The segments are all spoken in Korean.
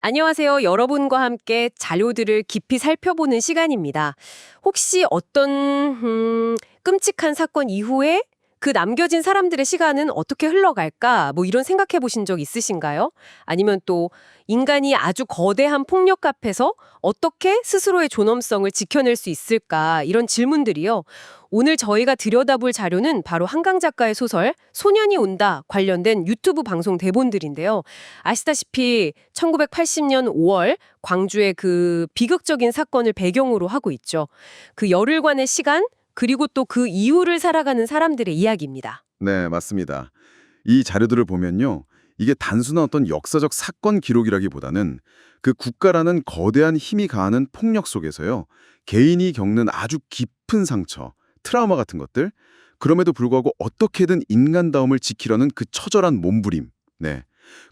안녕하세요. 여러분과 함께 자료들을 깊이 살펴보는 시간입니다. 혹시 어떤 끔찍한 사건 이후에 그 남겨진 사람들의 시간은 어떻게 흘러갈까? 뭐 이런 생각해 보신 적 있으신가요? 아니면 또 인간이 아주 거대한 폭력 앞에서 어떻게 스스로의 존엄성을 지켜낼 수 있을까? 이런 질문들이요. 오늘 저희가 들여다볼 자료는 바로 한강 작가의 소설 소년이 온다 관련된 유튜브 방송 대본들인데요. 아시다시피 1980년 5월 광주의 그 비극적인 사건을 배경으로 하고 있죠. 그 열흘간의 시간 그리고 또 그 이후를 살아가는 사람들의 이야기입니다. 네, 맞습니다. 이 자료들을 보면요. 이게 단순한 어떤 역사적 사건 기록이라기보다는 그 국가라는 거대한 힘이 가하는 폭력 속에서요. 개인이 겪는 아주 깊은 상처, 트라우마 같은 것들, 그럼에도 불구하고 어떻게든 인간다움을 지키려는 그 처절한 몸부림. 네.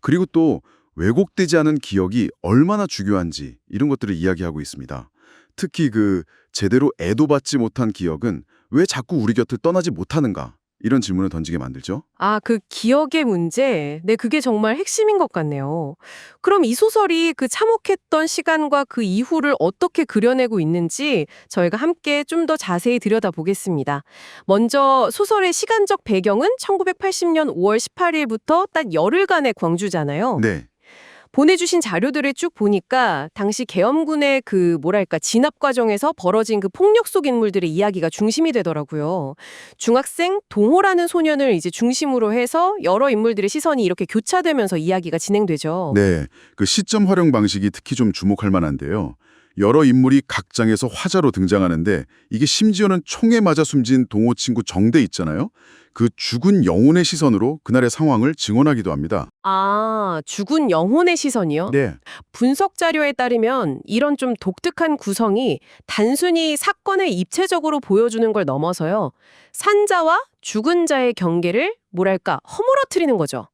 그리고 또 왜곡되지 않은 기억이 얼마나 중요한지 이런 것들을 이야기하고 있습니다. 특히 그 제대로 애도받지 못한 기억은 왜 자꾸 우리 곁을 떠나지 못하는가? 이런 질문을 던지게 만들죠. 아, 그 기억의 문제. 네, 그게 정말 핵심인 것 같네요. 그럼 이 소설이 그 참혹했던 시간과 그 이후를 어떻게 그려내고 있는지 저희가 함께 좀 더 자세히 들여다보겠습니다. 먼저 소설의 시간적 배경은 1980년 5월 18일부터 딱 열흘간의 광주잖아요. 네, 보내주신 자료들을 쭉 보니까 당시 계엄군의 그 뭐랄까 진압 과정에서 벌어진 그 폭력 속 인물들의 이야기가 중심이 되더라고요. 중학생 동호라는 소년을 이제 중심으로 해서 여러 인물들의 시선이 이렇게 교차되면서 이야기가 진행되죠. 네. 그 시점 활용 방식이 특히 좀 주목할 만한데요. 여러 인물이 각 장에서 화자로 등장하는데 이게 심지어는 총에 맞아 숨진 동호 친구 정대 있잖아요. 그 죽은 영혼의 시선으로 그날의 상황을 증언하기도 합니다. 아, 죽은 영혼의 시선이요? 네. 분석 자료에 따르면 이런 좀 독특한 구성이 단순히 사건을 입체적으로 보여주는 걸 넘어서요. 산자와 죽은 자의 경계를 뭐랄까 허물어뜨리는 거죠.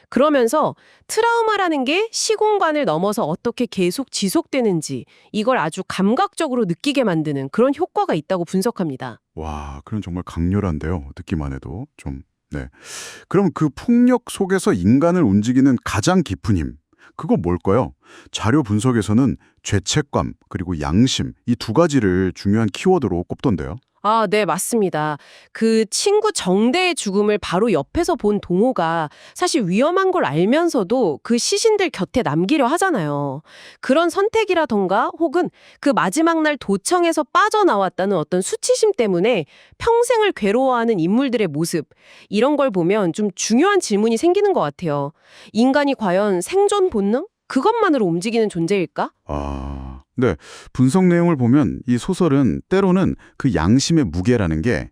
그러면서 트라우마라는 게 시공간을 넘어서 어떻게 계속 지속되는지 이걸 아주 감각적으로 느끼게 만드는 그런 효과가 있다고 분석합니다. 와, 그럼 정말 강렬한데요. 듣기만 해도 좀. 네. 그럼 그 폭력 속에서 인간을 움직이는 가장 깊은 힘, 그거 뭘까요? 자료 분석에서는 죄책감 그리고 양심 이 두 가지를 중요한 키워드로 꼽던데요. 아, 네, 맞습니다. 그 친구 정대의 죽음을 바로 옆에서 본 동호가 사실 위험한 걸 알면서도 그 시신들 곁에 남기려 하잖아요. 그런 선택이라던가 혹은 그 마지막 날 도청에서 빠져나왔다는 어떤 수치심 때문에 평생을 괴로워하는 인물들의 모습, 이런 걸 보면 좀 중요한 질문이 생기는 것 같아요. 인간이 과연 생존 본능? 그것만으로 움직이는 존재일까? 아, 네. 분석 내용을 보면 이 소설은 때로는 그 양심의 무게라는 게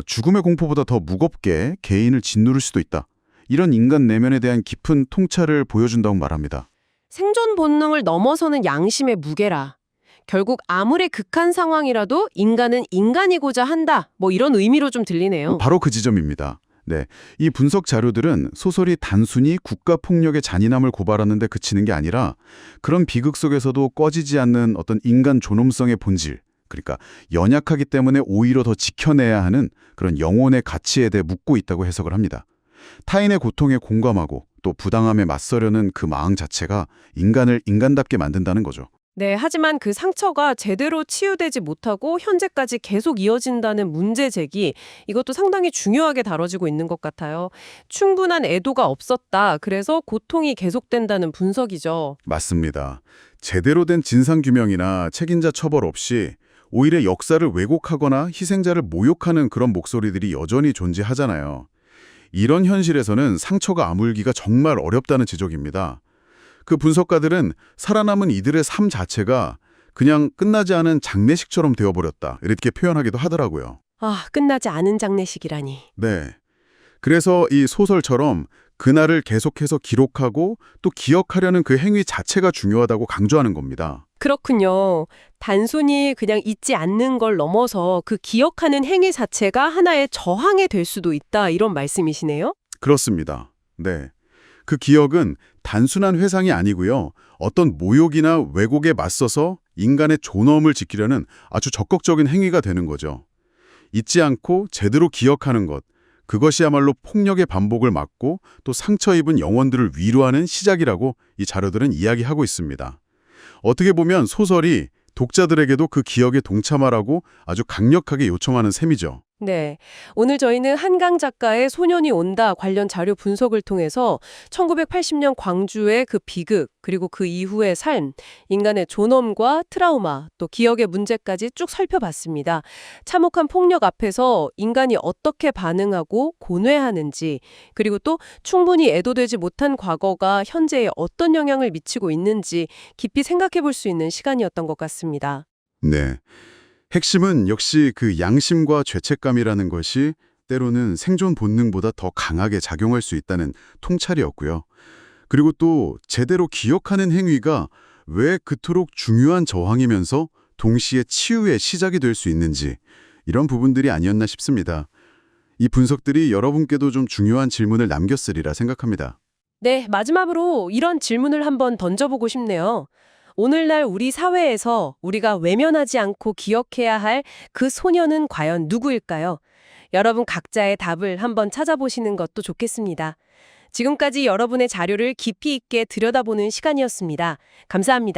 죽음의 공포보다 더 무겁게 개인을 짓누를 수도 있다. 이런 인간 내면에 대한 깊은 통찰을 보여준다고 말합니다. 생존 본능을 넘어서는 양심의 무게라. 결국 아무리 극한 상황이라도 인간은 인간이고자 한다. 뭐 이런 의미로 좀 들리네요. 바로 그 지점입니다. 네, 이 분석 자료들은 소설이 단순히 국가 폭력의 잔인함을 고발하는 데 그치는 게 아니라 그런 비극 속에서도 꺼지지 않는 어떤 인간 존엄성의 본질, 그러니까 연약하기 때문에 오히려 더 지켜내야 하는 그런 영혼의 가치에 대해 묻고 있다고 해석을 합니다. 타인의 고통에 공감하고 또 부당함에 맞서려는 그 마음 자체가 인간을 인간답게 만든다는 거죠. 네, 하지만 그 상처가 제대로 치유되지 못하고 현재까지 계속 이어진다는 문제 제기, 이것도 상당히 중요하게 다뤄지고 있는 것 같아요. 충분한 애도가 없었다. 그래서 고통이 계속된다는 분석이죠. 맞습니다. 제대로 된 진상규명이나 책임자 처벌 없이 오히려 역사를 왜곡하거나 희생자를 모욕하는 그런 목소리들이 여전히 존재하잖아요. 이런 현실에서는 상처가 아물기가 정말 어렵다는 지적입니다. 그 분석가들은 살아남은 이들의 삶 자체가 그냥 끝나지 않은 장례식처럼 되어버렸다, 이렇게 표현하기도 하더라고요. 아, 끝나지 않은 장례식이라니. 네. 그래서 이 소설처럼 그날을 계속해서 기록하고 또 기억하려는 그 행위 자체가 중요하다고 강조하는 겁니다. 그렇군요. 단순히 그냥 잊지 않는 걸 넘어서 그 기억하는 행위 자체가 하나의 저항이 될 수도 있다, 이런 말씀이시네요? 그렇습니다. 네. 그 기억은 단순한 회상이 아니고요. 어떤 모욕이나 왜곡에 맞서서 인간의 존엄을 지키려는 아주 적극적인 행위가 되는 거죠. 잊지 않고 제대로 기억하는 것, 그것이야말로 폭력의 반복을 막고 또 상처 입은 영혼들을 위로하는 시작이라고 이 자료들은 이야기하고 있습니다. 어떻게 보면 소설이 독자들에게도 그 기억에 동참하라고 아주 강력하게 요청하는 셈이죠. 네. 오늘 저희는 한강 작가의 소년이 온다 관련 자료 분석을 통해서 1980년 광주의 그 비극, 그리고 그 이후의 삶, 인간의 존엄과 트라우마, 또 기억의 문제까지 쭉 살펴봤습니다. 참혹한 폭력 앞에서 인간이 어떻게 반응하고 고뇌하는지, 그리고 또 충분히 애도되지 못한 과거가 현재에 어떤 영향을 미치고 있는지 깊이 생각해 볼 수 있는 시간이었던 것 같습니다. 네. 핵심은 역시 그 양심과 죄책감이라는 것이 때로는 생존 본능보다 더 강하게 작용할 수 있다는 통찰이었고요. 그리고 또 제대로 기억하는 행위가 왜 그토록 중요한 저항이면서 동시에 치유의 시작이 될 수 있는지 이런 부분들이 아니었나 싶습니다. 이 분석들이 여러분께도 좀 중요한 질문을 남겼으리라 생각합니다. 네, 마지막으로 이런 질문을 한번 던져보고 싶네요. 오늘날 우리 사회에서 우리가 외면하지 않고 기억해야 할 그 소년은 과연 누구일까요? 여러분 각자의 답을 한번 찾아보시는 것도 좋겠습니다. 지금까지 여러분의 자료를 깊이 있게 들여다보는 시간이었습니다. 감사합니다.